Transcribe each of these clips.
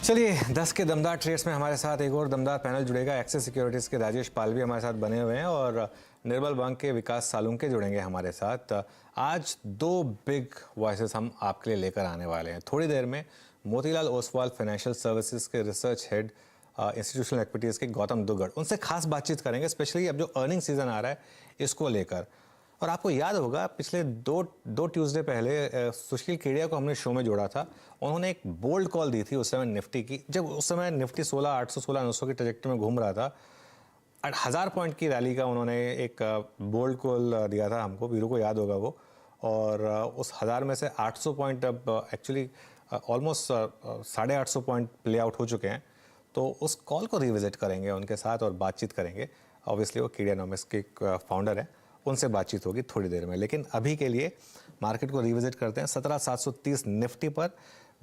चलिए 10 के दमदार ट्रेड्स में हमारे साथ एक और दमदार पैनल जुड़ेगा। एक्सिस सिक्योरिटीज़ के राजेश पाल भी हमारे साथ बने हुए हैं और निर्मल बैंक के विकास सालुंके जुड़ेंगे हमारे साथ। आज दो बिग वॉइसेस हम आपके लिए लेकर आने वाले हैं। थोड़ी देर में मोतीलाल ओसवाल फाइनेंशियल सर्विसेज के रिसर्च हेड इंस्टीट्यूशनल इक्विटीज़ के गौतम दुग्गड़, उनसे खास बातचीत करेंगे, स्पेशली अब जो अर्निंग सीजन आ रहा है इसको लेकर। और आपको याद होगा पिछले दो ट्यूसडे पहले सुशील केडिया को हमने शो में जोड़ा था। उन्होंने एक बोल्ड कॉल दी थी उस समय निफ्टी की, जब उस समय निफ्टी 16,800 16,900 की ट्रैजेक्टरी में घूम रहा था। 1000 पॉइंट की रैली का उन्होंने एक बोल्ड कॉल दिया था हमको, वीरू को याद होगा वो। और उस 1000 में से 800 पॉइंट अब actually almost 850 point play out हो चुके हैं। तो उस कॉल को रिविजिट करेंगे उनके साथ और बातचीत करेंगे। ऑब्वियसली वो केडियानॉमिक्स के फाउंडर हैं, उनसे बातचीत होगी थोड़ी देर में। लेकिन अभी के लिए मार्केट को रिविजिट करते हैं। 17,730 निफ्टी पर,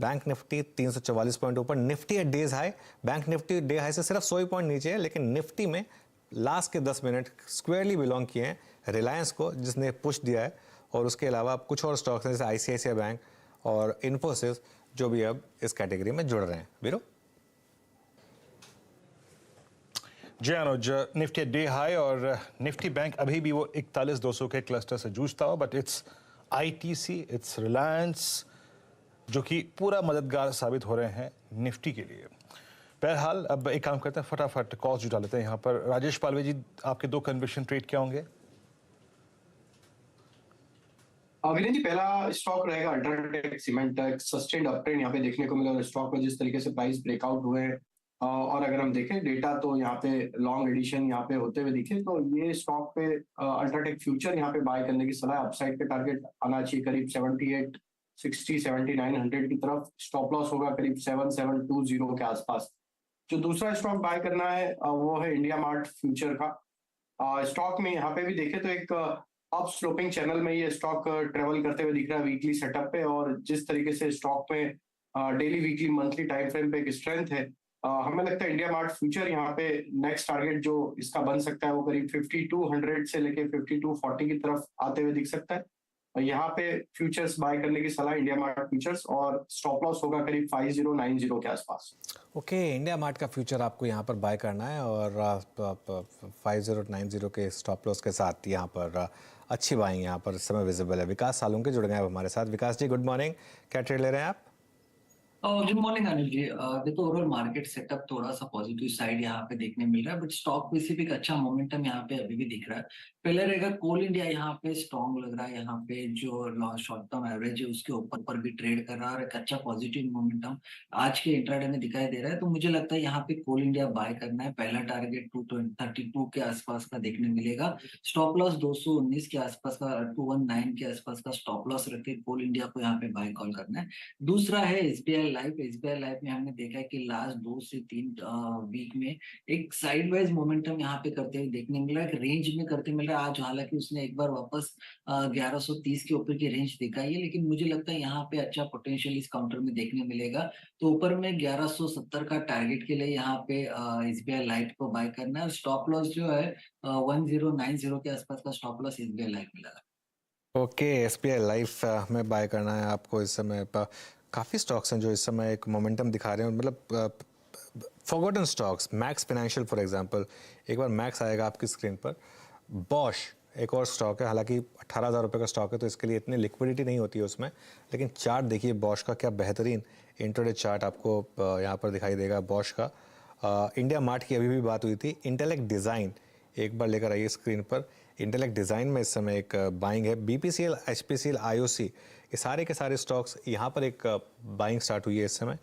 बैंक निफ्टी 344 पॉइंट ऊपर, Nifty at day's high. Bank Nifty day high से सिर्फ 100 पॉइंट नीचे है, लेकिन निफ्टी में लास्ट के 10 मिनट स्क्वायरली बिलोंग किए हैं रिलायंस को, जिसने पुश दिया है। और उसके अलावा कुछ और स्टॉक्स हैं जैसे आईसीआईसीआई बैंक और इन्फोसिस, जो भी अब इस कैटेगरी में जुड़ रहे हैं। वीरो जी अनुज, निफ्टी डे हाई और निफ्टी बैंक अभी भी वो 41,200 के क्लस्टर से जूझता हो, but it's ITC, it's Reliance जो कि पूरा मददगार साबित हो रहे हैं निफ्टी के लिए। बहरहाल अब एक काम करते हैं, फटाफट कॉल्स जुटा लेते हैं यहाँ पर। राजेश पालवे जी, आपके दो कन्विक्शन ट्रेड क्या होंगे? विनय जी, पहला स्टॉक रहेगा अल्ट्राटेक सीमेंट। सस्टेन्ड अपट्रेंड यहाँ पे देखने को मिला और स्टॉक में जिस तरीके से प्राइस ब्रेकआउट हुए हैं और अगर हम देखें डेटा तो यहाँ पे लॉन्ग एडिशन यहाँ पे होते हुए दिखे, तो ये स्टॉक पे अल्ट्राटेक फ्यूचर यहाँ पे बाय करने की सलाह। अपसाइड पे टारगेट आना चाहिए करीब 7860 7900 की तरफ। स्टॉप लॉस होगा करीब 7720 के आसपास। जो दूसरा स्टॉक बाय करना है वो है इंडिया मार्ट फ्यूचर का। स्टॉक में यहाँ पे भी देखे तो एक अप स्लोपिंग चैनल में ये स्टॉक ट्रेवल करते हुए दिख रहा है वीकली सेटअप पे। और जिस तरीके से स्टॉक में daily weekly monthly time frame पे एक स्ट्रेंथ है, हमें लगता है इंडिया मार्ट फ्यूचर यहाँ पे नेक्स्ट टारगेट जो इसका बन सकता है वो करीब 5200 से लेके 5240 की तरफ आते हुए दिख सकता है। यहाँ पे फ्यूचर्स बाय करने की सलाह इंडिया मार्ट फ्यूचर्स, और स्टॉप लॉस होगा करीब 5090 के आसपास। ओके, इंडिया मार्ट का फ्यूचर आपको यहाँ पर बाय करना है और 5090 के स्टॉप लॉस के साथ यहाँ पर अच्छी बाइंग यहाँ पर इस समय विजिबल है। विकास सालुंके जुड़ गए हैं हमारे साथ। विकास जी, गुड मॉर्निंग, क्या ट्रेड ले रहे हैं आप? Good morning Anil ji. देखो, ओवरऑल मार्केट सेटअप थोड़ा सा पॉजिटिव साइड यहाँ पे देखने मिल रहा है, बट स्टॉक पे सिर्फ एक अच्छा मोमेंटम यहाँ पे अभी भी दिख रहा है। पहले रहेगा कोल इंडिया, यहाँ पे स्ट्रॉन्ग लग रहा है। यहाँ पे जो शॉर्ट टर्म एवरेज है उसके ऊपर भी ट्रेड कर रहा है और एक अच्छा पॉजिटिव मोमेंटम आज के इंट्राडे में दिखाई दे रहा है। तो मुझे लगता है यहाँ पे कोल इंडिया बाय करना है। पहला टारगेट 232 के आसपास का देखने मिलेगा। स्टॉप लॉस 219 के आसपास का, 219 के आसपास का स्टॉप लॉस रख के कोल इंडिया को यहाँ पे बाय कॉल करना है। दूसरा है एसबीआई लाइफ। एसबीआई लाइफ में हमने देखा है कि लास्ट 2 से 3 वीक में एक साइडवाइज मोमेंटम यहाँ पे करते हुए देखने मिला है, रेंज में करते मिल रहा है। आज हालांकि उसने एक बार वापस 1130 के ऊपर की रेंज दिखाई है, लेकिन मुझे लगता है यहाँ पे अच्छा पोटेंशियल इस काउंटर में देखने मिलेगा। तो ऊपर में 1170 का टारगेट के लिए यहाँ पे एसबीआई लाइफ को बाय करना है। स्टॉप लॉस जो है 1090 के आसपास का स्टॉप लॉस एसबीआई लाइफ में लगा। ओके, एसबीआई लाइफ में बाय करना है आपको इस समय। काफ़ी स्टॉक्स हैं जो इस समय एक मोमेंटम दिखा रहे हैं, मतलब forgotten stocks. Max financial for example, एक बार मैक्स आएगा आपकी स्क्रीन पर। बॉश एक और स्टॉक है, हालांकि 18,000 रुपये का स्टॉक है तो इसके लिए इतनी लिक्विडिटी नहीं होती है उसमें, लेकिन चार्ट देखिए बॉश का, क्या बेहतरीन इंट्राडे चार्ट आपको यहाँ पर दिखाई देगा बॉश का। इंडिया मार्ट की अभी भी बात हुई थी। इंटेलेक्ट डिज़ाइन एक बार लेकर आइए स्क्रीन पर। इंटेलेक्ट डिज़ाइन में इस समय एक बाइंग है। बीपीसीएल, एचपीसीएल, आईओसी, ये सारे के सारे स्टॉक्स यहाँ पर एक बाइंग स्टार्ट हुई है इस समय।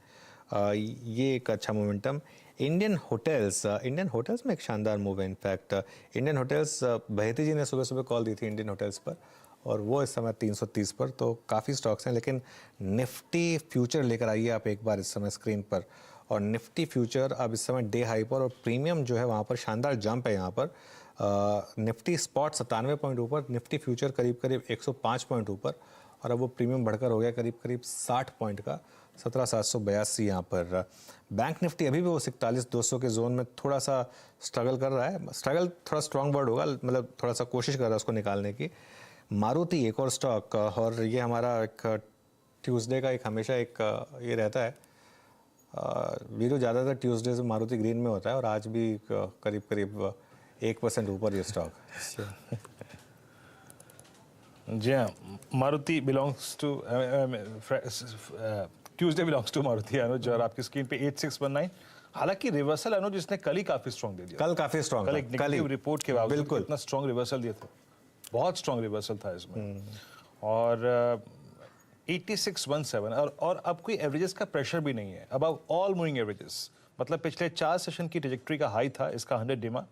ये एक अच्छा मोमेंटम। इंडियन होटल्स में एक शानदार मूव है। इनफैक्ट इंडियन होटल्स, बहेती जी ने सुबह सुबह कॉल दी थी इंडियन होटल्स पर, और वो इस समय 330 पर। तो काफ़ी स्टॉक्स हैं, लेकिन निफ्टी फ्यूचर लेकर आइए आप एक बार इस समय स्क्रीन पर। और निफ्टी फ्यूचर अब इस समय डे हाई पर, और प्रीमियम जो है वहाँ पर शानदार जंप है यहाँ पर। निफ्टी स्पॉट 97 पॉइंट ऊपर, निफ्टी फ्यूचर करीब करीब 105 पॉइंट ऊपर, और अब वो प्रीमियम बढ़कर हो गया करीब करीब 60 पॉइंट का, 17,782 यहाँ पर। बैंक निफ्टी अभी भी वो 41,200 के जोन में थोड़ा सा स्ट्रगल कर रहा है। स्ट्रगल थोड़ा स्ट्रॉन्ग वर्ड होगा, मतलब थोड़ा सा कोशिश कर रहा है उसको निकालने की। मारुति एक और स्टॉक, और ये हमारा एक ट्यूसडे का एक हमेशा एक ये रहता है वीरू ज़्यादातर ट्यूसडे से मारुति ग्रीन में होता है और आज भी करीब करीब 1% ऊपर ये स्टॉक। जी हाँ, Maruti belongs to Tuesday belongs to Maruti Anuj, और आपकी स्क्रीन पे 8619। हालांकि रिवर्सल अनुज इसने कल ही काफी स्ट्रॉन्ग दे दिया, कल काफी स्ट्रॉन्ग, कल एक नेगेटिव रिपोर्ट के बावजूद बिल्कुल इतना स्ट्रॉन्ग रिवर्सल दिया था, बहुत स्ट्रॉन्ग रिवर्सल था इसमें। और 8617 और अब कोई एवरेजेस का प्रेशर भी नहीं है, अबव ऑल मूविंग एवरेजेस, मतलब पिछले 4 सेशन की ट्रेजेक्टरी का हाई था इसका 100 डिमा,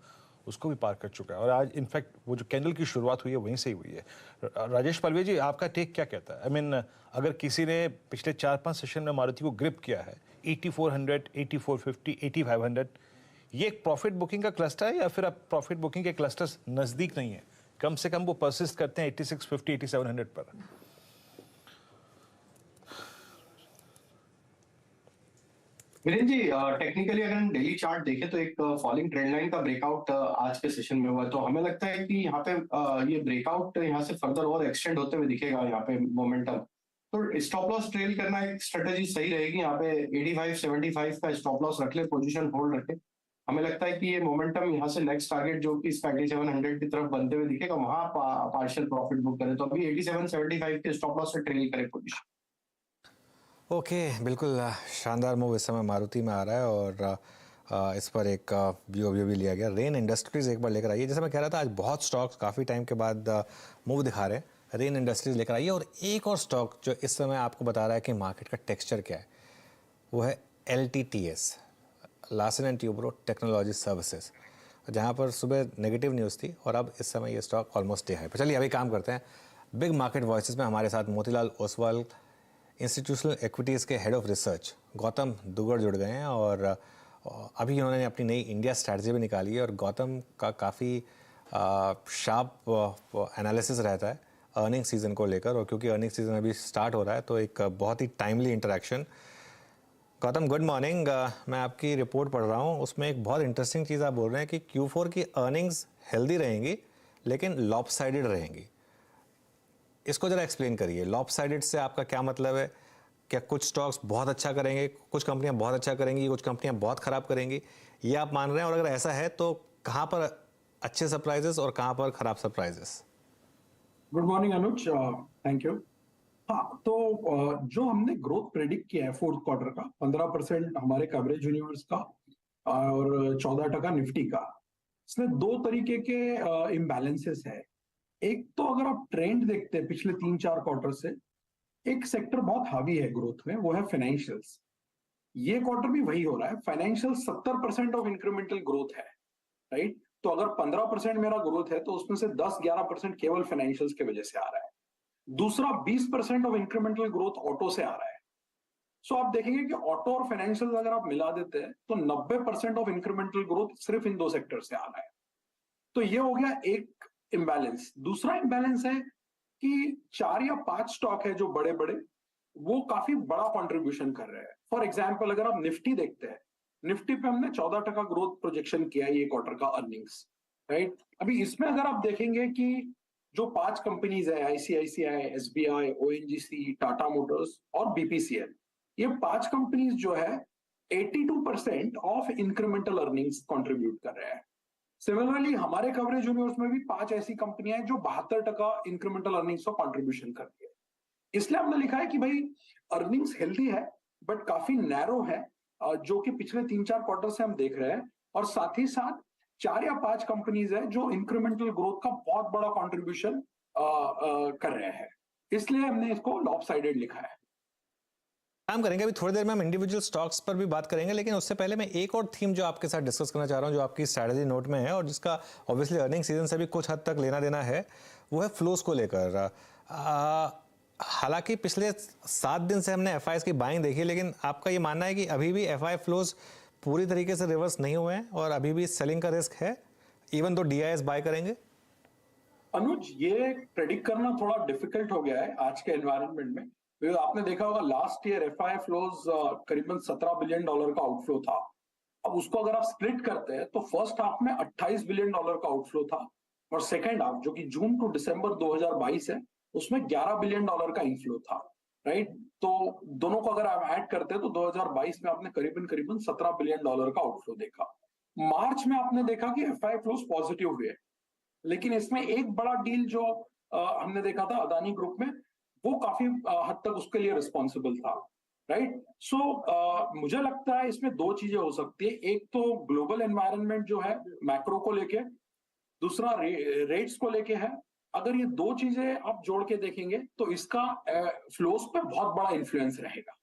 उसको भी पार कर चुका है। और आज इनफैक्ट वो जो कैंडल की शुरुआत हुई है वहीं से ही हुई है। राजेश पलवे जी, आपका टेक क्या कहता है? आई मीन अगर किसी ने पिछले 4-5 सेशन में मारुति को ग्रिप किया है 8400, 8450, 8500, ये एक प्रॉफिट बुकिंग का क्लस्टर है या फिर अब प्रॉफिट बुकिंग के क्लस्टर्स नजदीक नहीं है, कम से कम वो परसिस्ट करते हैं 8650, 8700 पर? वीरेंद्र जी, टेक्निकली अगर हम डेली चार्ट देखें तो एक फॉलिंग ट्रेंड लाइन का ब्रेकआउट आज के सेशन में हुआ, तो हमें लगता है कि यहाँ पे ये ब्रेकआउट यहाँ से फर्दर और एक्सटेंड होते हुए दिखेगा यहाँ पे मोमेंटम। तो स्टॉप लॉस ट्रेल करना एक स्ट्रेटेजी सही रहेगी। यहाँ पे 85-75 का स्टॉप लॉस रख ले, पोजीशन होल्ड रखे। हमें लगता है कि ये मोमेंटम यहाँ से नेक्स्ट टारगेट जो कि इसका 8700 की तरफ बनते हुए दिखेगा, वहां पार्शियल प्रॉफिट बुक करे। तो अभी 87-75 के स्टॉप लॉस से ट्रेल करे पोजीशन। ओके, बिल्कुल शानदार मूव इस समय मारुति में आ रहा है और इस पर एक व्यू भी लिया गया। रेन इंडस्ट्रीज एक बार लेकर आई है, जैसे मैं कह रहा था आज बहुत स्टॉक्स काफ़ी टाइम के बाद मूव दिखा रहे हैं। रेन इंडस्ट्रीज लेकर आई है और एक और स्टॉक जो इस समय आपको बता रहा है कि मार्केट का टेक्सचर क्या है, वो है LTTS, Larsen and Toubro technology services, जहाँ पर सुबह नेगेटिव न्यूज़ थी और अब इस समय ये स्टॉक ऑलमोस्ट डे हाई पर। चलिए अभी काम करते हैं। बिग मार्केट वॉइसेस में हमारे साथ मोतीलाल ओसवाल, इंस्टीट्यूशनल एक्विटीज़ के head of research Gautam Dugar जुड़ गए हैं और अभी उन्होंने अपनी नई इंडिया स्ट्रैटेजी भी निकाली है और गौतम का काफ़ी शार्प एनालिसिस रहता है अर्निंग सीज़न को लेकर, और क्योंकि अर्निंग सीज़न अभी स्टार्ट हो रहा है तो एक बहुत ही timely interaction. Gautam good morning, मैं आपकी रिपोर्ट पढ़ रहा हूँ, उसमें एक बहुत इंटरेस्टिंग चीज़ आप बोल रहे हैं कि Q4 की अर्निंग्स हेल्दी रहेंगी लेकिन लॉपसाइडेड रहेंगी। इसको जरा एक्सप्लेन करिए, लॉपसाइडेड से आपका क्या मतलब है? क्या कुछ स्टॉक्स बहुत अच्छा करेंगे, कुछ कंपनियां बहुत अच्छा करेंगी, कुछ कंपनियां बहुत खराब करेंगी, ये आप मान रहे हैं? और अगर ऐसा है तो कहां पर अच्छे सरप्राइजेस और कहां पर खराब surprises? Good morning Anuj, thank you. हाँ, तो जो हमने ग्रोथ प्रेडिक्ट किया है फोर्थ क्वार्टर का 15% हमारे कवरेज यूनिवर्स का और 14% निफ्टी का, इसमें 2 तरीके के इम्बैलेंसेस है। एक तो अगर आप ट्रेंड देखते हैं पिछले 3-4 क्वार्टर से, एक सेक्टर बहुत हावी है ग्रोथ में, वो है फाइनेंशियल्स। ये क्वार्टर भी वही हो रहा है, फाइनेंशियल 70% ऑफ इंक्रीमेंटल ग्रोथ है, राइट? तो अगर 15% मेरा ग्रोथ है तो उसमें से 10-11% केवल फाइनेंशियल्स की वजह से आ रहा है। दूसरा 20% ऑफ इंक्रीमेंटल ग्रोथ ऑटो से आ रहा है। सो आप देखेंगे कि ऑटो और फाइनेंशियल अगर आप मिला देते हैं तो 90% ऑफ इंक्रीमेंटल ग्रोथ सिर्फ इन 2 सेक्टर से आ रहा है। तो ये हो गया एक इम्बैलेंस। दूसरा इम्बैलेंस है कि 4 या 5 स्टॉक है जो बड़े बड़े, वो काफी बड़ा कंट्रीब्यूशन कर रहे हैं। फॉर एग्जांपल अगर आप निफ्टी देखते हैं, निफ्टी पे हमने 14% ग्रोथ प्रोजेक्शन किया है ये क्वार्टर का अर्निंग्स, राइट? अभी इसमें अगर आप देखेंगे कि जो 5 कंपनीज है, ICICI, SBI, ONGC, Tata Motors और BPCL, ये 5 कंपनीज जो है 82% ऑफ इंक्रीमेंटल अर्निंग्स कंट्रीब्यूट कर रहे हैं। सिमिलरली हमारे कवरेज यूनिवर्स में भी 5 ऐसी कंपनियां हैं जो 72% इंक्रीमेंटल अर्निंग्स का कंट्रीब्यूशन करती है। इसलिए हमने लिखा है कि भाई अर्निंग्स हेल्दी है बट काफी नैरो है, जो कि पिछले 3-4 क्वार्टर से हम देख रहे हैं, और साथ ही साथ 4 या 5 कंपनीज है जो इंक्रीमेंटल ग्रोथ का बहुत बड़ा कंट्रीब्यूशन कर रहे हैं। इसलिए हमने इसको लॉपसाइडेड लिखा है। काम करेंगे अभी थोड़ी देर में हम इंडिविजुअल स्टॉक्स पर भी बात करेंगे, लेकिन उससे पहले मैं एक और थीम जो आपके साथ डिस्कस करना चाह रहा हूं, जो आपकी स्ट्रैटेजी नोट में है और जिसका ऑब्वियसली अर्निंग सीजन से भी कुछ हद तक लेना देना है, वो है फ्लोज को लेकर। हालांकि पिछले 7 दिन से हमने FIs की बाइंग देखी, लेकिन आपका ये मानना है कि अभी भी FI फ्लोज पूरी तरीके से रिवर्स नहीं हुए हैं और अभी भी सेलिंग का रिस्क है इवन तो DIs बाय करेंगे? अनुज, ये प्रेडिक्ट करना थोड़ा डिफिकल्ट हो गया है आज के एनवायरनमेंट में। आपने देखा होगा लास्ट ईयर FI फ्लोज करीबन $17 बिलियन का आउटफ्लो था। अब उसको अगर आप स्प्लिट करते हैं तो फर्स्ट हाफ में $28 बिलियन का आउटफ्लो था और सेकेंड हाफ जो कि जून टू दिसंबर 2022 है उसमें $11 बिलियन का इनफ्लो था। राइट? तो दोनों को अगर आप ऐड करते हैं तो 2022 में आपने करीबन करीबन $17 बिलियन का आउटफ्लो देखा। मार्च में आपने देखा कि एफआई फ्लोज पॉजिटिव हुए, लेकिन इसमें एक बड़ा डील जो हमने देखा था अदानी ग्रुप में, वो काफी हद तक उसके लिए रिस्पॉन्सिबल था, राइट? सो मुझे लगता है इसमें दो चीजें हो सकती है। एक तो ग्लोबल एनवायरनमेंट जो है मैक्रो को लेके, दूसरा रेट्स को लेके है। अगर ये दो चीजें आप जोड़ के देखेंगे तो इसका फ्लोस पे बहुत बड़ा इन्फ्लुएंस रहेगा।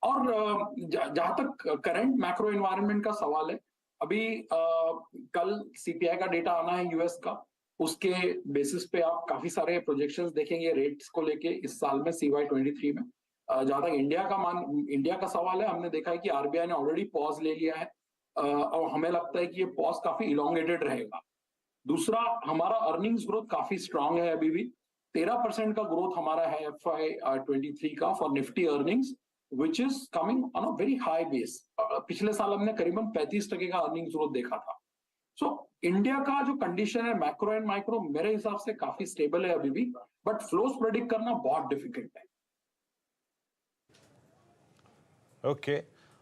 और जहां तक करंट मैक्रो एनवायरनमेंट का सवाल है, अभी कल सीपीआई का डेटा आना है यूएस का, उसके बेसिस पे आप काफी सारे प्रोजेक्शंस देखेंगे रेट्स को लेके इस साल में CY 23 में। जहां तक इंडिया का सवाल है, हमने देखा है कि आरबीआई ने ऑलरेडी पॉज ले लिया है, और हमें लगता है कि ये पॉज काफी इलोंगेटेड रहेगा। दूसरा, हमारा अर्निंग्स ग्रोथ काफी स्ट्रांग है, अभी भी 13% का ग्रोथ हमारा है FY 23 का for Nifty earnings, which is coming on a very high base. पिछले साल हमने करीबन 35% का अर्निंग्स ग्रोथ देखा था। सो इंडिया का जो कंडीशन है मैक्रो एंड माइक्रो मेरे हिसाब से काफी स्टेबल है अभी भी, बट फ्लोस प्रेडिक्ट करना बहुत डिफिकल्ट है। ओके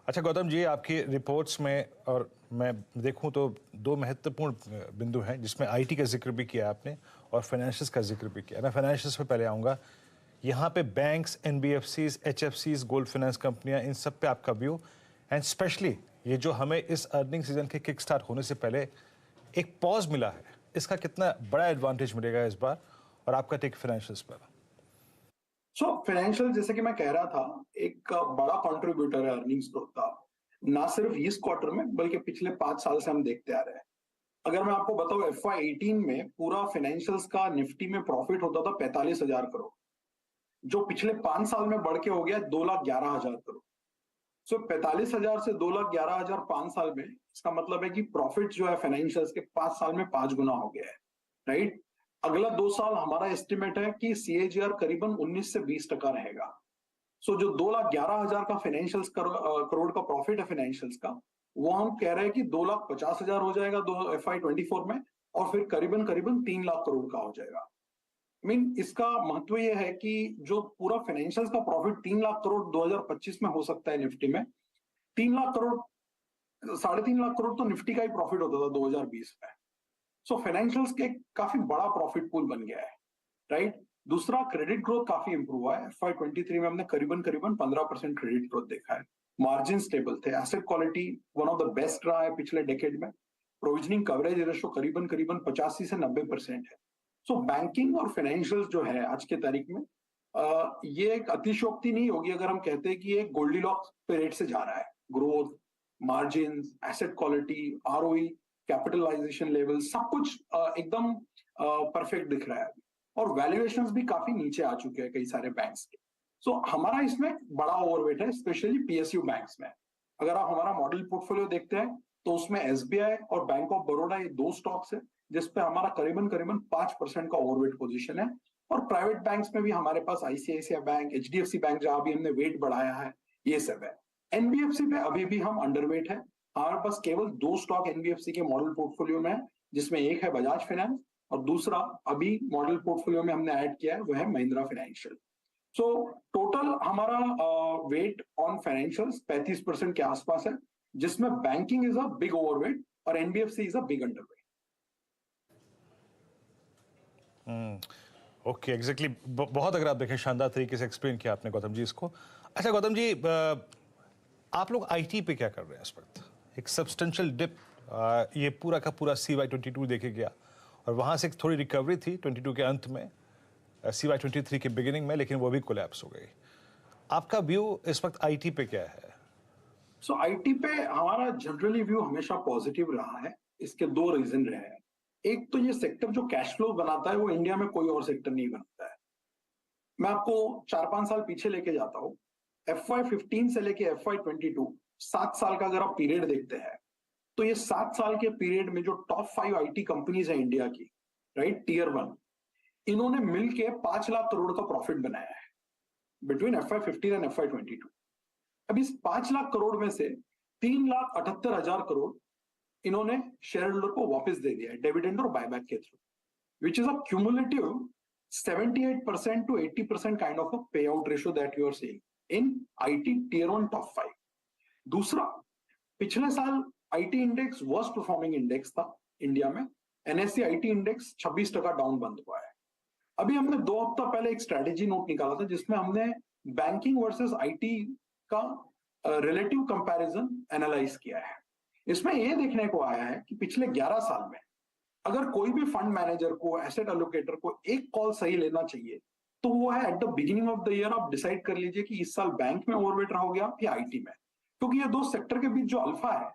अच्छा गौतम जी, आपकी रिपोर्ट्स में और मैं देखूं तो दो महत्वपूर्ण बिंदु हैं जिसमें आईटी का जिक्र भी किया आपने और फाइनेंशियल्स का जिक्र भी किया। मैं फाइनेंशियल्स पे पहले आऊँगा। यहाँ पे बैंक्स, एनबीएफसीज, एचएफसीज, गोल्ड फाइनेंस कंपनियाँ, इन सब पे आपका व्यू, एंड स्पेशली ये जो हमें इस अर्निंग सीजन के किक स्टार्ट होने से पहले एक पॉज मिला है, इसका कितना बड़ा एडवांटेज मिलेगा इस बार, और आपका टेक फाइनेंशियल्स पर? सो फाइनेंशियल, जैसे कि मैं कह रहा था, एक बड़ा कंट्रीब्यूटर है अर्निंग्स ग्रोथ का, ना सिर्फ इस क्वार्टर में बल्कि पिछले 5 साल से हम देखते आ रहे हैं। अगर मैं आपको बताऊं, FY 18 में पूरा फाइनेंशियल्स का निफ्टी में प्रॉफिट होता था 45,000 करोड़, जो पिछले 5 साल में बढ़ के हो गया 2,11,000 करोड़। सो 45,000 से 2,11,000 5 साल में, इसका मतलब है कि प्रॉफिट जो है फाइनेंशियल्स के 5 साल में 5 गुना हो गया है, राइट? अगला 2 साल हमारा एस्टिमेट है कि CAGR करीबन 19 से 20% रहेगा। सो जो 2,11,000 का फाइनेंशियल्स करोड़ का प्रॉफिट है फाइनेंशियल्स का, वो हम कह रहे हैं कि 2,50,000 हो जाएगा FY 24 में, और फिर करीबन करीबन 3 लाख करोड़ का हो जाएगा। इसका महत्व यह है कि जो पूरा फाइनेंशियल्स का प्रॉफिट 3 लाख करोड़ 2025 में हो सकता है निफ्टी में, 3 लाख करोड़, 3.5 लाख करोड़ तो निफ्टी का ही प्रॉफिट होता था 2020 में। सो फाइनेंशियल्स के काफी बड़ा प्रॉफिट पूल बन गया है, राइट? दूसरा, क्रेडिट ग्रोथ काफी इंप्रूव हुआ है। FY 23 में हमने करीबन करीबन 15% क्रेडिट ग्रोथ देखा है। मार्जिन स्टेबल थे, asset quality one of the best रहा है पिछले डेकेड में। प्रोविजनिंग कवरेज रेशो करीबन करीबन 85 से 90% है। सो बैंकिंग और फाइनेंशियल्स जो है आज के तारीख में, ये एक अतिशयोक्ति नहीं होगी अगर हम कहते हैं कि ये गोल्डीलॉक्स पीरियड से जा रहा है। Growth, margin, asset quality, ROE, capitalisation level, सब कुछ एकदम परफेक्ट दिख रहा है, और वैल्यूएशंस भी काफी नीचे आ चुके हैं कई सारे बैंक्स के। सो हमारा इसमें बड़ा ओवरवेट है, स्पेशली PSU बैंक्स में। अगर आप हमारा मॉडल पोर्टफोलियो देखते हैं तो उसमें SBI और बैंक ऑफ बड़ौदा, ये 2 स्टॉक्स है जिसपे हमारा करीबन करीबन 5% का ओवरवेट पोजीशन है। और प्राइवेट बैंक्स में भी हमारे पास ICICI बैंक, HDFC बैंक, जहां भी हमने वेट बढ़ाया है, ये सब है। NBFC पे अभी भी हम अंडरवेट है। हमारे पास केवल 2 स्टॉक NBFC के मॉडल पोर्टफोलियो में है, जिसमें एक है बजाज फाइनेंस और दूसरा अभी मॉडल पोर्टफोलियो में हमने ऐड किया है, वो है महिंद्रा फाइनेंशियल। सो टोटल हमारा वेट ऑन फाइनेंशियल्स 35% के आसपास है, जिसमें banking is a big overweight और NBFC is a big underweight. Okay, exactly. बहुत, अगर आप देखें, शानदार तरीके से एक्सप्लेन किया आपने गौतम जी इसको। अच्छा गौतम जी, आप लोग IT पे क्या कर रहे हैं इस वक्त? एक सब्सटेंशियल डिप ये पूरा का पूरा CY 22 देखे गया, और वहाँ से एक थोड़ी रिकवरी थी 22 के अंत में, CY 23 के बिगिनिंग में, लेकिन वो भी कोलैप्स हो गई। आपका व्यू इस वक्त IT पे क्या है? सो IT पे हमारा जनरली व्यू हमेशा पॉजिटिव रहा है। इसके 2 रीजन रहे हैं। एक तो ये सेक्टर जो कैश फ्लो बनाता है वो इंडिया में कोई और सेक्टर नहीं बनाता है। मैं आपको 4-5 साल पीछे लेके जाता हूँ। FY 15 से लेके FY 22, 7 साल का अगर आप पीरियड देखते हैं, तो ये 7 साल के पीरियड में जो टॉप 5 IT कंपनीज है इंडिया की, राइट, Tier 1, इन्होंने मिलके 5 लाख करोड़ का प्रॉफिट बनाया है बिटवीन FY 15 एंड FY 22। अब इस 5 लाख करोड़ में से 3,78,000 करोड़ इन्होंने शेयर होल्डर को वापस दे दिया है डिविडेंड और बायबैक के through, which is a cumulative 78% to 80% kind of a payout ratio that you are seeing in IT tier 1 top 5. दूसरा, पिछले साल IT index worst performing index था इंडिया में। एनएससी आईटी इंडेक्स 26% डाउन बंद हुआ है। अभी हमने 2 हफ्ता पहले एक स्ट्रेटेजी नोट निकाला था जिसमें हमने बैंकिंग वर्सेस आईटी का रिलेटिव कंपैरिजन एनालाइज किया है। इसमें यह देखने को आया है कि पिछले 11 साल में अगर कोई भी फंड मैनेजर को, एसेट एलोकेटर को एक कॉल सही लेना चाहिए तो वो है eight the beginning of the year आप डिसाइड कर लीजिए कि इस साल बैंक में ओवरवेट रहोगे आप या आईटी में, क्योंकि ये दो सेक्टर के बीच जो अल्फा है,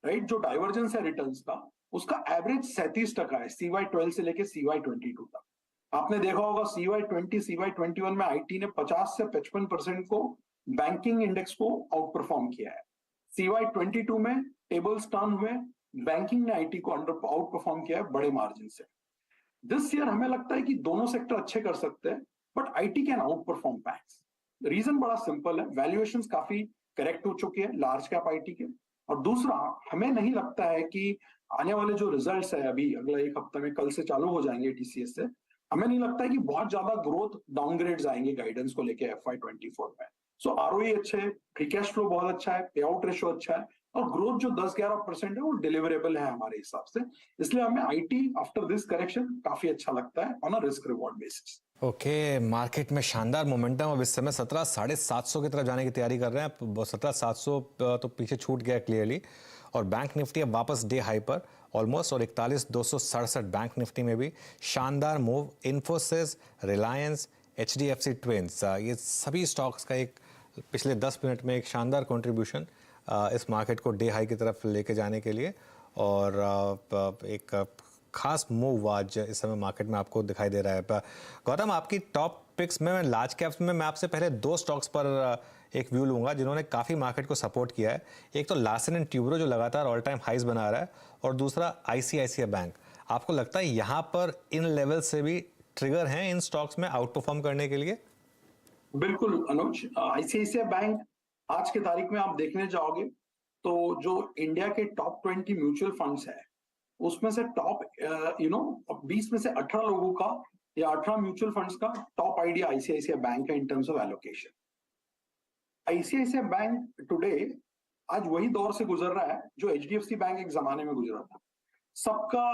राइट, जो डाइवर्जेंस है रिटर्न्स का, उसका एवरेज 37% है CY12 से लेके CY22 तक। आपने देखा होगा CY20 CY21 में आईटी ने 50 से 55% को बैंकिंग इंडेक्स को आउट परफॉर्म किया है। CY22 में टेबल्स टर्न हुए, बैंकिंग ने आईटी को अंडर आउट परफॉर्म किया है बड़े मार्जिन से। दिस ईयर हमें लगता है कि दोनों सेक्टर अच्छे कर सकते हैं, but IT can outperform banks. Reason बड़ा सिंपल है, वैल्यूएशंस काफी करेक्ट हो चुके हैं लार्ज कैप आईटी के, और दूसरा हमें नहीं लगता है कि आने वाले जो रिजल्ट्स है अभी अगला एक हफ्ते में, कल से चालू हो जाएंगे टीसीएस से, हमें नहीं लगता है कि बहुत ज्यादा ग्रोथ डाउनग्रेड्स आएंगे गाइडेंस को लेके FY24 में। सो आरओई अच्छे है, फ्री कैश फ्लो बहुत अच्छा है, पे आउट रेशियो अच्छा है, और ग्रोथ जो 10-11% है वो डिलीवरेबल है हमारे हिसाब से। इसलिए हमें आईटी आफ्टर दिस करेक्शन काफी अच्छा लगता है on a risk reward basis. Okay, market में शानदार मोमेंटम। अब इस समय 17,750 की तरफ जाने की तैयारी कर रहे हैं। 17,700 तो पीछे छूट गया क्लियरली, और बैंक निफ्टी अब वापस डे हाई पर ऑलमोस्ट, और 41,267 बैंक निफ्टी में भी शानदार move. Infosys, Reliance, HDFC twins, ये सभी स्टॉक्स का एक पिछले 10 मिनट में एक शानदार कंट्रीब्यूशन इस मार्केट को डे हाई की तरफ लेके जाने के लिए, और एक खास मूव आज इस समय मार्केट में आपको दिखाई दे रहा है। गौतम, आपकी टॉप पिक्स में लार्ज कैप्स में मैं आपसे पहले 2 स्टॉक्स पर एक व्यू लूंगा जिन्होंने काफ़ी मार्केट को सपोर्ट किया है। एक तो लार्सन एंड ट्यूब्रो जो लगातार ऑल टाइम हाइज बना रहा है, और दूसरा ICICI बैंक। आपको लगता है यहाँ पर इन लेवल से भी ट्रिगर हैं इन स्टॉक्स में आउट परफॉर्म करने के लिए? बिल्कुल अनुज, ICICI बैंक आज की तारीख में आप देखने जाओगे तो जो इंडिया के टॉप 20 म्यूचुअल फंड्स है उसमें से टॉप 20 में से 18 लोगों का या 18 म्यूचुअल फंड्स का टॉप आइडिया ICICI बैंक है in terms of allocation. ICICI bank today आज वही दौर से गुजर रहा है जो HDFC बैंक एक जमाने में गुजरा था। सबका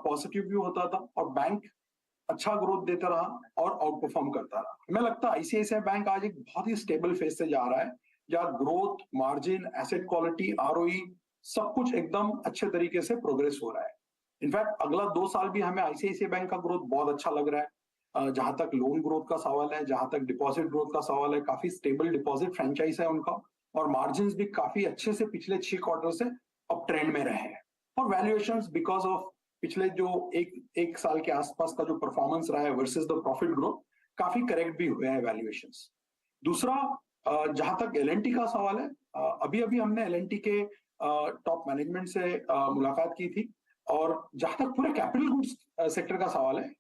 पॉजिटिव व्यू होता था और बैंक अच्छा ग्रोथ देता रहा और आउट परफॉर्म करता रहा। हमें लगता है ICICI बैंक आज एक बहुत ही स्टेबल फेज से जा रहा है, जहाँ growth, margin, asset quality, ROE सब कुछ एकदम अच्छे तरीके से प्रोग्रेस हो रहा है। इनफैक्ट अगला 2 साल भी हमें ICICI बैंक का ग्रोथ बहुत अच्छा लग रहा है। जहां तक लोन ग्रोथ का सवाल है, जहां तक डिपॉजिट ग्रोथ का सवाल है, काफी स्टेबल डिपॉजिट फ्रेंचाइज है उनका, और मार्जिन भी काफी अच्छे से पिछले 6 क्वार्टर से अप ट्रेंड में रहे हैं। और वैल्यूएशंस बिकॉज ऑफ पिछले जो एक साल के आसपास का जो परफॉर्मेंस रहा है वर्सेस द प्रॉफिट ग्रोथ, काफी करेक्ट भी हुए हैं वैल्यूएशंस। दूसरा, जहां तक L&T का सवाल है, अभी अभी हमने L&T के टॉप मैनेजमेंट से मुलाकात की थी, और जहां तक पूरे कैपिटल गुड्स सेक्टर का सवाल है,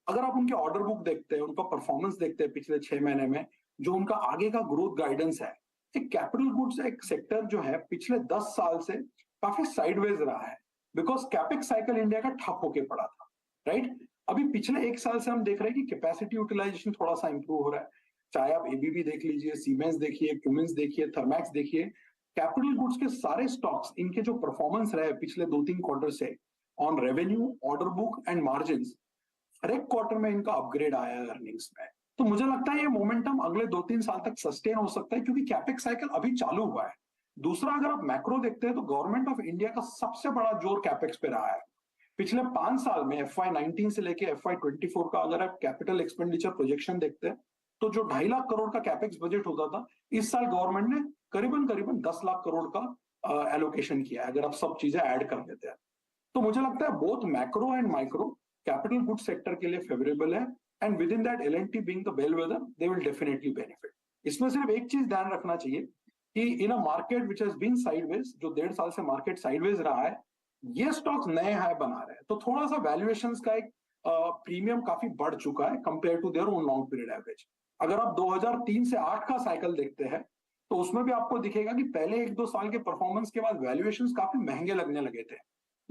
अगर आप उनके ऑर्डर बुक देखते हैं, उनका परफॉर्मेंस देखते हैं पिछले 6 महीने में, जो उनका आगे का ग्रोथ गाइडेंस है, एक कैपिटल गुड्स एक सेक्टर जो है पिछले 10 साल से काफी साइडवेज रहा है, बिकॉज कैपेक्स साइकिल इंडिया का ठप होके पड़ा था, राइट। अभी पिछले 1 साल से हम देख रहे हैं कि कैपेसिटी यूटिलाइजेशन थोड़ा सा इंप्रूव हो रहा है। चाहे आप ABB देख लीजिए, सीमेंस देखिए, क्यूमिंस देखिए, थर्मैक्स देखिए, कैपिटल गुड्स के सारे स्टॉक्स, इनके जो परफॉर्मेंस रहे पिछले 2-3 क्वार्टर से on revenue, order book and margin, हर एक क्वार्टर में इनका अपग्रेड आया है अर्निंग्स में। तो मुझे लगता है ये मोमेंटम अगले 2-3 साल तक सस्टेन हो सकता है, क्योंकि कैपेक्स साइकिल अभी चालू हुआ है। दूसरा, अगर आप मैक्रो देखते हैं तो गवर्नमेंट ऑफ इंडिया का सबसे बड़ा जोर कैपेक्स पे रहा है। पिछले 5 साल में FY19 से लेके FY24 का अगर आप कैपिटल एक्सपेंडिचर प्रोजेक्शन देखते हैं तो जो 2.5 लाख करोड़ का कैपेक्स बजट होता था, इस साल गवर्नमेंट ने करीबन 10 लाख करोड़ का एलोकेशन किया है, अगर आप सब चीजें ऐड कर देते हैं। तो मुझे लगता है both macro and micro capital good sector के लिए फेवरेबल है, and within that L&T being the bellwether, they will definitely benefit. इसमें सिर्फ एक चीज ध्यान रखना चाहिए कि in a market which has been sideways, जो 1.5 साल से मार्केट साइडवेज रहा है, ये स्टॉक्स नए हाई बना रहे हैं, तो थोड़ा सा वैल्यूएशंस का एक प्रीमियम काफी बढ़ चुका है compare to their own long period average. अगर आप 2003 से 8 का साइकिल देखते हैं तो उसमें भी आपको दिखेगा कि पहले 1-2 साल के परफॉर्मेंस के बाद वैल्यूएशंस काफी महंगे लगने लगे थे,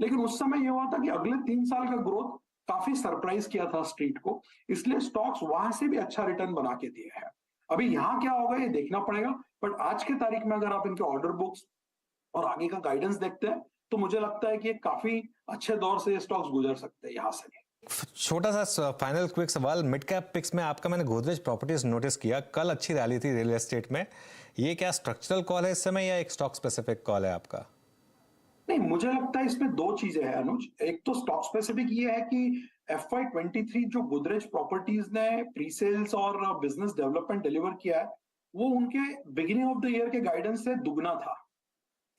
लेकिन उस समय यह हुआ था कि अगले 3 साल का ग्रोथ काफी सरप्राइज किया था स्ट्रीट को, इसलिए स्टॉक्स वहां से भी अच्छा रिटर्न बना के दिए हैं। अभी यहाँ क्या होगा ये देखना पड़ेगा, बट आज के तारीख में अगर आप इनके ऑर्डर बुक्स और आगे का गाइडेंस देखते हैं तो मुझे लगता है कि काफी अच्छे दौर से स्टॉक्स गुजर सकते हैं यहाँ से। छोटा सा फाइनल क्विक सवाल, मिड कैप पिक्स में आपका मैंने गोदरेज प्रॉपर्टीज नोटिस किया, कल अच्छी रैली थी रियल एस्टेट में, ये क्या स्ट्रक्चरल कॉल है इस समय या एक स्टॉक स्पेसिफिक कॉल है आपका? नहीं, मुझे लगता है इसमें दो चीजें हैं अनुज। एक तो स्टॉक स्पेसिफिक ये है कि FY23 जो गोदरेज प्रॉपर्टीज ने प्री सेल्स और बिजनेस डेवलपमेंट डिलीवर किया है वो उनके बिगिनिंग ऑफ द ईयर के गाइडेंस से दुगना था।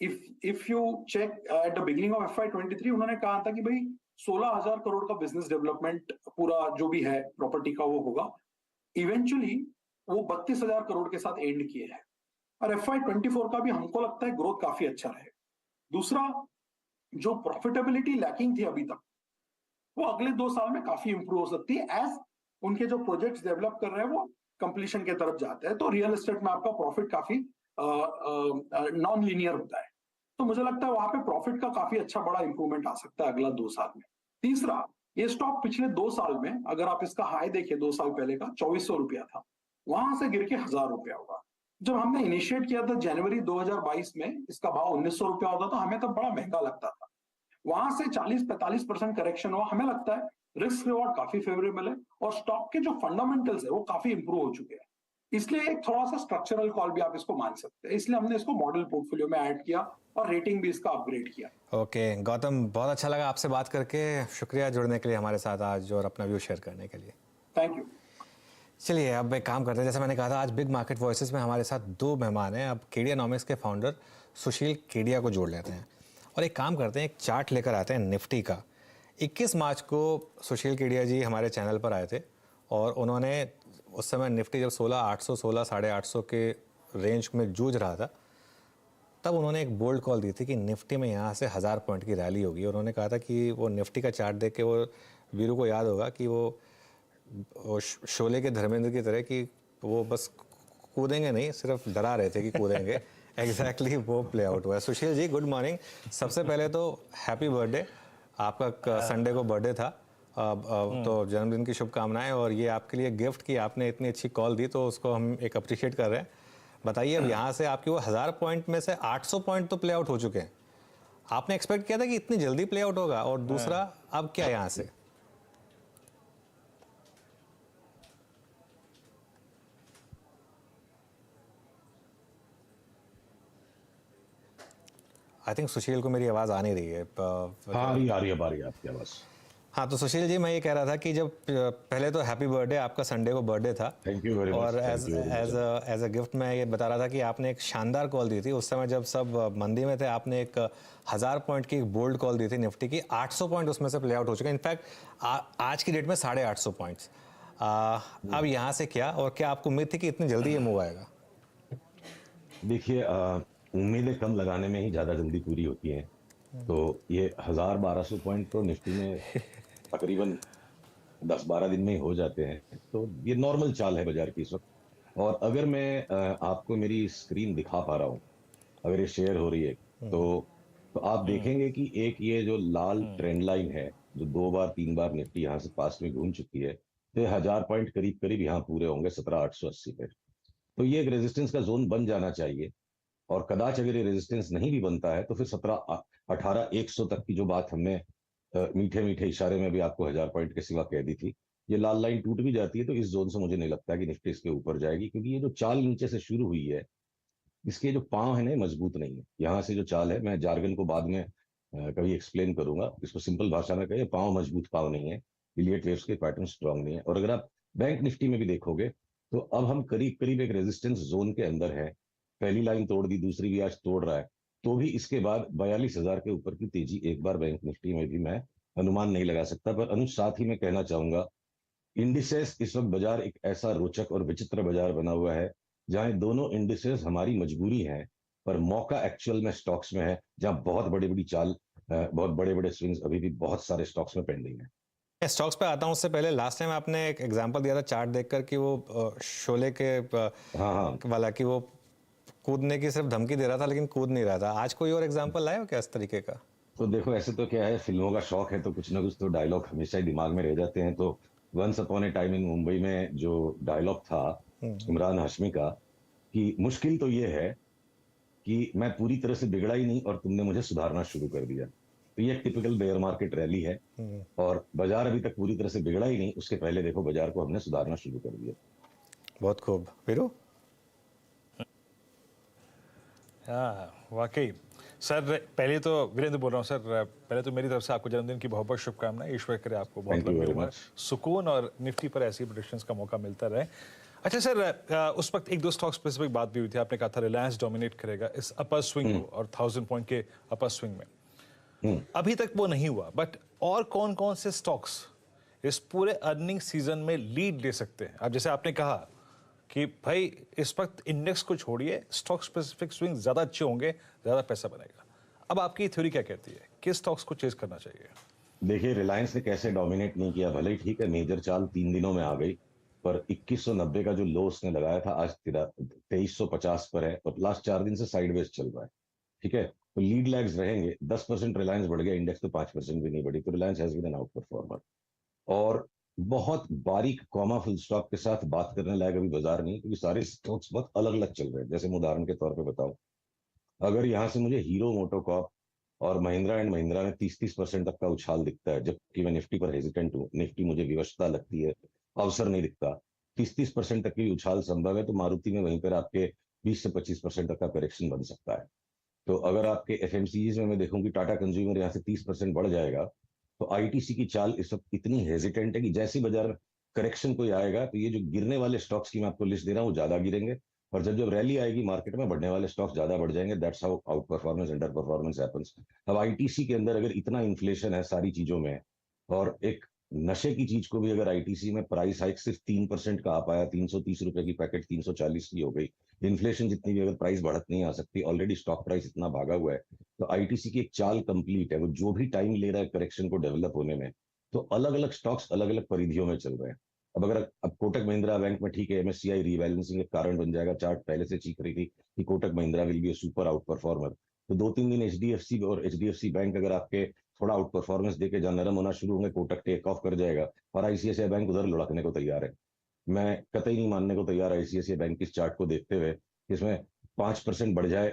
If you check at the beginning of FY23 उन्होंने कहा था कि भाई 16,000 करोड़ का बिजनेस डेवलपमेंट पूरा जो भी है प्रॉपर्टी का वो होगा। इवेंचुअली वो 32,000 करोड़ के साथ एंड किए हैं और FY24 का भी हमको लगता है ग्रोथ काफी अच्छा रहेगा। दूसरा, जो प्रॉफिटेबिलिटी लैकिंग थी अभी तक वो अगले 2 साल में काफी इंप्रूव हो सकती है एज उनके जो प्रोजेक्ट्स डेवलप कर रहे हैं वो कंप्लीशन के तरफ जाते हैं। तो रियल एस्टेट में आपका प्रॉफिट काफी नॉन लीनियर होता है, तो मुझे लगता है वहां पे प्रॉफिट का काफी अच्छा बड़ा इंप्रूवमेंट आ सकता है अगला 2 साल में। तीसरा, ये स्टॉक पिछले 2 साल में अगर आप इसका हाई देखिए 2 साल पहले का 2400 रुपया था, वहां से गिर के 1000 रुपया होगा। जब हमने इनिशिएट किया था जनवरी 2022 में इसका भाव 1900 रुपया होता था, हमें तब बड़ा महंगा लगता था। वहां से 40-45% करेक्शन हुआ, हमें लगता है रिस्क रिवॉर्ड काफी फेवरेबल है और स्टॉक के जो फंडामेंटल्स है वो काफी इंप्रूव हो चुके हैं। इसलिए एक थोड़ा सा स्ट्रक्चरल कॉल भी आप इसको मान सकते हैं, इसलिए हमने इसको मॉडल पोर्टफोलियो में ऐड किया और रेटिंग भी इसका अपग्रेड किया। ओके गौतम, बहुत अच्छा लगा आपसे बात करके, शुक्रिया जुड़ने के लिए हमारे साथ आज और अपना व्यू शेयर करने के लिए। Thank you. चलिए अब एक काम करते हैं, जैसे मैंने कहा था आज बिग मार्केट वॉइसेस में हमारे साथ 2 मेहमान हैं। अब केडियानॉमिक्स के फाउंडर सुशील केडिया को जोड़ लेते हैं और एक काम करते हैं, एक चार्ट लेकर आते हैं निफ्टी का। 21 मार्च को सुशील केडिया जी हमारे चैनल पर आए थे और उन्होंने उस समय निफ्टी जब 16,800 16,850 के रेंज में जूझ रहा था तब उन्होंने एक बोल्ड कॉल दी थी कि निफ्टी में यहाँ से 1000 पॉइंट की रैली होगी। उन्होंने कहा था कि वो निफ्टी का चार्ट देख के वो वीरू को याद होगा कि वो शोले के धर्मेंद्र की तरह कि वो बस कूदेंगे नहीं, सिर्फ डरा रहे थे कि कूदेंगे। एग्जैक्टली वो प्ले आउट हुआ है। Sushil ji good morning. सबसे पहले तो हैप्पी बर्थडे, आपका संडे को बर्थडे था, तो जन्मदिन की शुभकामनाएं और ये आपके लिए गिफ्ट कि आपने इतनी अच्छी कॉल दी तो उसको हम एक अप्रिशिएट कर रहे हैं। बताइए अब यहाँ से आपकी वो 1000 पॉइंट में से 800 पॉइंट तो प्ले आउट हो चुके हैं, आपने एक्सपेक्ट किया था कि इतनी जल्दी प्ले आउट होगा? और दूसरा अब क्या यहाँ से? आई थिंक सुशील को मेरी आवाज़ आ नहीं रही है। हाँ आ रही है आपकी आवाज़। हाँ तो सुशील जी मैं ये कह रहा था कि जब पहले तो हैप्पी बर्थडे, आपका संडे को बर्थडे था। Thank you very much. और एज अ गिफ्ट मैं ये बता रहा था कि आपने एक शानदार कॉल दी थी उस समय जब सब मंदी में थे। आपने एक 1000 पॉइंट की एक बोल्ड कॉल दी थी निफ्टी की, 800 पॉइंट उसमें से प्ले आउट हो चुके हैं। इनफैक्ट आज की डेट में 850 पॉइंट्स। अब यहाँ से क्या, और क्या आपको उम्मीद थी कि इतनी जल्दी ये मूव आएगा? देखिए उम्मीदें कम लगाने में ही ज़्यादा जल्दी पूरी होती हैं, तो ये 1000-1200 पॉइंट तो निफ्टी में तकरीबन 10-12 दिन में ही हो जाते हैं, तो ये नॉर्मल चाल है बाजार की इस वक्त। और अगर मैं आपको मेरी स्क्रीन दिखा पा रहा हूँ, अगर ये शेयर हो रही है तो आप देखेंगे कि एक ये जो लाल ट्रेंड लाइन है जो 2 बार 3 बार निफ्टी यहाँ से पास में घूम चुकी है, तो 1000 पॉइंट करीब करीब यहाँ पूरे होंगे 17,880 पे। तो ये एक रेजिस्टेंस का जोन बन जाना चाहिए और कदाच अगर ये रेजिस्टेंस नहीं भी बनता है तो फिर 17-18-100 तक की जो बात हमने मीठे मीठे इशारे में भी आपको 1000 पॉइंट के सिवा कह दी थी, ये लाल लाइन टूट भी जाती है तो इस जोन से मुझे नहीं लगता कि निफ्टी इसके ऊपर जाएगी, क्योंकि ये जो चाल नीचे से शुरू हुई है इसके जो पांव है ना मजबूत नहीं है। यहाँ से जो चाल है, मैं जार्गन को बाद में कभी एक्सप्लेन करूंगा, इसको सिंपल भाषा में कहे, पांव मजबूत पांव नहीं है, इलियट वेव्स के पैटर्न स्ट्रांग नहीं है। और अगर आप बैंक निफ्टी में भी देखोगे तो अब हम करीब करीब एक रेजिस्टेंस जोन के अंदर है। पहली लाइन तोड़ दी, दूसरी भी आज तोड़ रहा है, तो भी इसके बाद 42,000 के ऊपर की तेजी एक बार बैंक निफ्टी में भी मैं अनुमान नहीं लगा सकता। पर अनुज साथ ही मैं कहना चाहूंगा, इंडिसेस इस वक्त बाजार एक ऐसा रोचक और विचित्र बाजार बना हुआ है जहां दोनों इंडिसेस हमारी मजबूरी है पर मौका एक्चुअल में स्टॉक्स में है, जहां बहुत बड़ी बड़ी चाल, बहुत बड़े बड़े स्विंग्स अभी भी बहुत सारे स्टॉक्स में पेंडिंग है। स्टॉक्स पे आता हूँ उससे पहले लास्ट टाइम आपने एक एग्जांपल दिया था चार्ट देखकर कि वो शोले के हाँ वाला कि वो कूदने की सिर्फ धमकी दे रहा था लेकिन कूद नहीं रहा था। आज कोई और एग्जांपल लाए हो क्या इस तरीके का? तो देखो ऐसे तो क्या है, फिल्मों का शौक है तो कुछ ना कुछ तो डायलॉग हमेशा ही दिमाग में रह जाते हैं। तो once upon a time in Mumbai में जो डायलॉग था इमरान हाशमी का, कि मुश्किल तो ये है कि मैं पूरी तरह से बिगड़ा ही नहीं और तुमने मुझे सुधारना शुरू कर दिया। तो ये एक टिपिकल बेयर मार्केट रैली है, और बाजार अभी तक पूरी तरह से बिगड़ा ही नहीं, उसके पहले देखो बाजार को हमने सुधारना शुरू कर दिया। बहुत खूब। वीरू? हाँ वाकई सर, पहले तो वीरेंद्र बोल रहा हूँ सर, पहले तो मेरी तरफ से आपको जन्मदिन की बहुत बहुत शुभकामनाएं। ईश्वर करे आपको बहुत Thank you लंबी very उम्र, much. सुकून और निफ्टी पर ऐसी प्रेडिक्शंस का मौका मिलता रहे। अच्छा सर, उस वक्त एक दो स्टॉक स्पेसिफिक बात भी हुई थी, आपने कहा था रिलायंस डोमिनेट करेगा इस अपर स्विंग को और 1000 पॉइंट के अपर स्विंग में। अभी तक वो नहीं हुआ, बट और कौन कौन से स्टॉक्स इस पूरे अर्निंग सीजन में लीड ले सकते हैं? अब जैसे आपने कहा कि भाई इस वक्त इंडेक्स को छोड़िए, स्टॉक स्पेसिफिक स्विंग ज्यादा अच्छे होंगे, ज्यादा पैसा बनेगा। अब आपकी थ्योरी क्या कहती है, किस स्टॉक्स को चेस करना चाहिए? देखिए रिलायंस ने कैसे डोमिनेट नहीं किया, भले ही ठीक है मेजर चाल 3 दिनों में आ गई, पर 2190 का जो लो उसने लगाया था आज 2350 पर है, और लास्ट 4 दिन से साइडवेज चल रहा है। ठीक है, तो लीड लैग्स रहेंगे। 10% रिलायंस बढ़ गया, इंडेक्स तो 5% भी नहीं बढ़ी, तो Reliance has been an outperformer. और बहुत बारीक कॉमा फुल स्टॉप के साथ बात करने लायक अभी बाजार नहीं, क्योंकि सारे स्टॉक्स बहुत अलग अलग चल रहे हैं। जैसे मैं उदाहरण के तौर पर बताऊं, अगर यहाँ से मुझे हीरो मोटोकॉर्प और महिंद्रा एंड महिंद्रा में 30-30% तक का उछाल दिखता है, जबकि मैं निफ्टी पर हेजिटेंट हूँ, निफ्टी मुझे विवशता लगती है, अवसर नहीं दिखता, 30-30% तक की उछाल संभव है, तो मारुति में वहीं पर आपके 20 से 25% तक का करेक्शन बन सकता है। तो अगर आपके एफएमसीजीज में मैं देखूं कि टाटा कंज्यूमर यहाँ से 30% बढ़ जाएगा, तो आईटीसी की चाल इस वक्त इतनी हेजिटेंट है कि जैसे बाजार करेक्शन कोई आएगा, तो ये जो गिरने वाले स्टॉक्स की मैं आपको लिस्ट दे रहा हूँ वो ज्यादा गिरेंगे, और जब जब रैली आएगी मार्केट में, बढ़ने वाले स्टॉक्स ज्यादा बढ़ जाएंगे। That's how out performance under performance happens. अब आईटीसी के अंदर अगर इतना इन्फ्लेशन है सारी चीजों में, और एक नशे की चीज को भी अगर आईटीसी में प्राइस हाइक सिर्फ 3% का आ पाया, 330 रुपए की पैकेट 340 की हो गई, इन्फ्लेशन जितनी भी अगर प्राइस बढ़त नहीं आ सकती, ऑलरेडी स्टॉक प्राइस इतना भागा हुआ है, तो आईटीसी की एक चाल कंप्लीट है। वो जो भी टाइम ले रहा है करेक्शन को डेवलप होने में, तो अलग अलग स्टॉक्स अलग अलग परिधियों में चल रहे हैं। अब कोटक महिंद्रा बैंक में ठीक है, एमएससीआई रीबैलेंसिंग एक कारण बन जाएगा, चार्ट पहले से चीख रही थी कि Kotak Mahindra will be super out performer. तो 2-3 दिन एचडीएफसी और एचडीएफसी बैंक अगर आपके थोड़ा आउट परफॉर्मेंस देके जहां नरम होना शुरू होंगे, कोटक टेक ऑफ कर जाएगा, और आईसीआईसीआई बैंक उधर लुढ़कने को तैयार है। मैं कतई नहीं मानने को तैयार आईसीआईसीआई बैंक की इस चार्ट को देखते हुए, इसमें 5% बढ़ जाए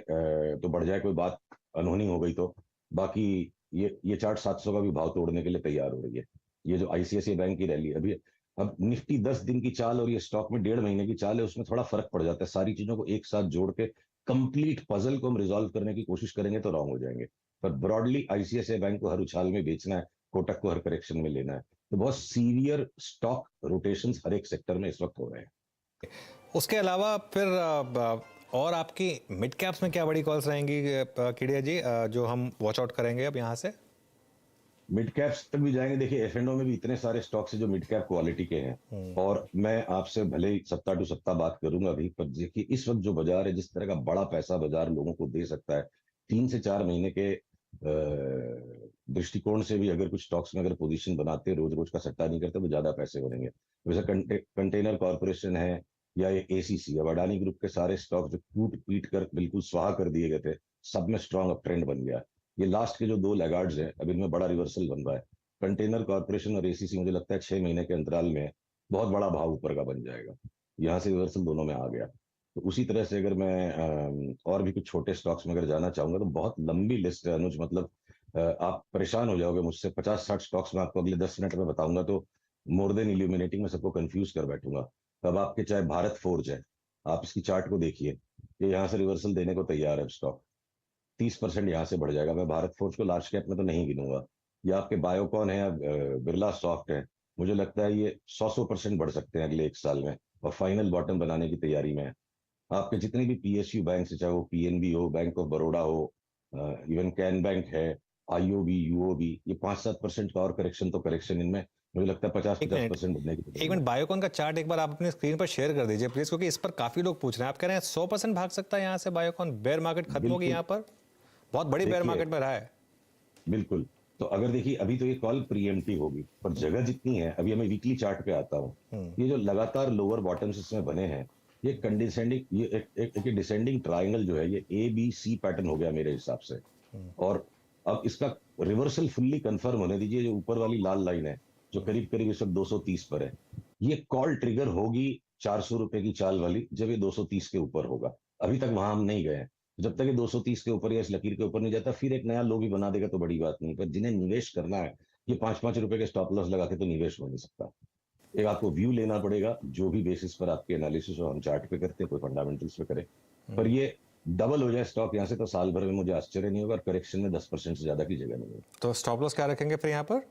तो बढ़ जाए, कोई बात अनहोनी हो गई तो, बाकी ये चार्ट 700 का भी भाव तोड़ने के लिए तैयार हो रही है। ये जो आईसीआईसीआई बैंक की रैली अभी, अब निफ्टी 10 दिन की चाल और ये स्टॉक में 1.5 महीने की चाल है, उसमें थोड़ा फर्क पड़ जाता है। सारी चीजों को एक साथ जोड़ के कंप्लीट पजल को हम रिजॉल्व करने की कोशिश करेंगे तो रॉन्ग हो जाएंगे। पर ब्रॉडली आईसीआईसीआई बैंक को हर उछाल में बेचना है, कोटक को हर करेक्शन में लेना है, तो बहुत सीवियर स्टॉक रोटेशंस हर एक सेक्टर में इस वक्त हो रहे हैं। उसके अलावा फिर और आपकी मिड कैप्स में क्या बड़ी कॉल्स रहेंगी केडिया जी, जो हम वॉच आउट करेंगे अब यहाँ से? मिड कैप्स तक भी जाएंगे। देखिए एफ&ओ में भी इतने सारे स्टॉक्स हैं जो मिड कैप क्वालिटी के हैं, और मैं आपसे भले ही सप्ताह टू सप्ताह बात करूंगा अभी, पर देखिए इस वक्त जो बाजार है, जिस तरह का बड़ा पैसा बाजार लोगों को दे सकता है, 3 से 4 महीने के दृष्टिकोण से भी अगर कुछ स्टॉक्स में अगर पोजीशन बनाते, रोज रोज का सट्टा नहीं करते, तो ज्यादा पैसे बनेंगे। वैसे कंटेनर कॉर्पोरेशन है या ये एसीसी, अब अडानी ग्रुप के सारे स्टॉक जो टूट पीट कर बिल्कुल स्वाहा कर दिए गए थे, सब में स्ट्रॉन्ग अप ट्रेंड बन गया। ये लास्ट के जो 2 लैगार्ड्स हैं, अब इनमें बड़ा रिवर्सल बन रहा है। कंटेनर कॉर्पोरेशन और एसीसी मुझे लगता है 6 महीने के अंतराल में बहुत बड़ा भाव ऊपर का बन जाएगा। यहाँ से रिवर्सल दोनों में आ गया। तो उसी तरह से अगर मैं और भी कुछ छोटे स्टॉक्स में अगर जाना चाहूंगा, तो बहुत लंबी लिस्ट है अनुज, मतलब आप परेशान हो जाओगे मुझसे। 50-60 स्टॉक्स में आपको अगले 10 मिनट में बताऊंगा तो मोर देन इल्यूमिनेटिंग, में सबको कंफ्यूज कर बैठूंगा। तब आपके चाहे भारत फोर्ज है, आप इसकी चार्ट को देखिए, ये यहाँ से रिवर्सल देने को तैयार है स्टॉक, 30% यहाँ से बढ़ जाएगा। मैं भारत फोर्ज को लार्ज कैप में तो नहीं गिनूंगा। ये आपके बायोकॉन है या बिरला सॉफ्ट है, मुझे लगता है ये 100% बढ़ सकते हैं अगले 1 साल में, और फाइनल बॉटम बनाने की तैयारी में है। आपके जितने भी पीएसयू बैंक है, चाहे वो पीएनबी हो, बैंक ऑफ बड़ौदा हो, इवन कैन बैंक है, आईओबी, यूओबी, ये 5-7% का और करेक्शन, तो करेक्शन इनमें मुझे लगता है 50-50% बढ़ने की। एक मिनट, बायोकॉन का चार्ट एक बार आप अपनी स्क्रीन पर शेयर कर दीजिए प्लीज, क्योंकि इस पर काफी लोग पूछ रहे हैं। आप कह रहे हैं 100% भाग सकता है यहाँ से बायोकॉन, बेयर मार्केट खत्म होगी यहाँ पर, बहुत बड़ी बेयर मार्केट में रहा है। बिल्कुल। तो अगर देखिए अभी तो ये कॉल प्रीएम्प्टिव होगी, पर जगह जितनी है, अभी हमें वीकली चार्ट पे आता हूँ, ये जो लगातार लोअर बॉटम्स इसमें बने हैं, ये कंडिसेंडिंग, ये एक डिसेंडिंग ट्रायंगल जो है, ये ए बी सी पैटर्न हो गया मेरे हिसाब से। और अब इसका रिवर्सल फुल्ली कंफर्म होने दीजिए। जो ऊपर वाली लाल लाइन है जो करीब करीब इस वक्त 230 पर है, ये कॉल ट्रिगर होगी 400 रुपए की चाल वाली जब ये 230 के ऊपर होगा। अभी तक वहां हम नहीं गए हैं। जब तक ये 230 के ऊपर या इस लकीर के ऊपर नहीं जाता, फिर एक नया लो भी बना देगा तो बड़ी बात नहीं। पर जिन्हें निवेश करना है, ये 5-5 रुपए के स्टॉप लॉस लगा के तो निवेश हो नहीं सकता। एक आपको व्यू लेना पड़ेगा, जो भी बेसिस पर आपके एनालिसिस हो, हम चार्ट पे करते हैं, कोई फंडामेंटल्स पे करे। पर ये डबल हो जाए स्टॉक यहाँ से तो साल भर में मुझे आश्चर्य नहीं होगा। और करेक्शन में 10% से ज्यादा की जगह नहीं है। तो स्टॉप लॉस क्या रखेंगे फिर यहाँ पर?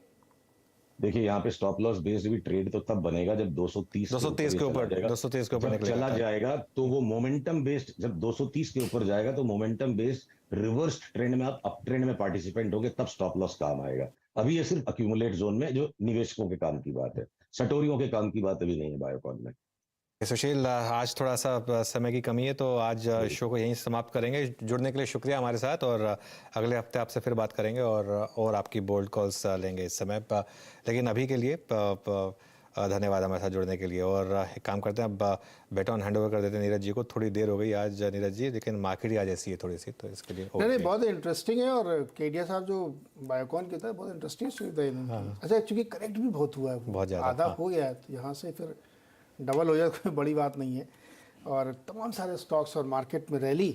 देखिए यहाँ पे स्टॉप लॉस बेस्ड भी ट्रेड तो तब बनेगा जब 230 230 के ऊपर, 230 के ऊपर जब निकलेगा चला तो। जाएगा तो वो मोमेंटम बेस्ड, जब 230 के ऊपर जाएगा तो मोमेंटम बेस्ड रिवर्स ट्रेंड में आप अप ट्रेंड में पार्टिसिपेंट होगे, तब स्टॉप लॉस काम आएगा। अभी ये सिर्फ अक्यूमुलेट जोन में जो निवेशकों के काम की बात है, सटोरियों के काम की बात अभी नहीं है बायोकॉन में। सुशील, आज थोड़ा सा समय की कमी है तो आज शो को यहीं समाप्त करेंगे। जुड़ने के लिए शुक्रिया हमारे साथ, और अगले हफ्ते आपसे फिर बात करेंगे और आपकी बोल्ड कॉल्स लेंगे इस समय। लेकिन अभी के लिए धन्यवाद हमारे साथ जुड़ने के लिए। और एक काम करते हैं, अब बेटन हैंड ओवर कर देते हैं नीरज जी को। थोड़ी देर हो गई आज नीरज जी, लेकिन मार्केट ही आज ऐसी है थोड़ी सी, तो इसके लिए नहीं बहुत इंटरेस्टिंग है। और केडिया साहब जो बायोकॉन की था बहुत इंटरेस्टिंग सुविधा है इनकी। अच्छा, एक्चुअली करेक्ट भी बहुत हुआ है, बहुत ज़्यादा, आधा हो गया है, तो यहाँ से फिर डबल हो जाए कोई बड़ी बात नहीं है। और तमाम सारे स्टॉक्स और मार्केट में रैली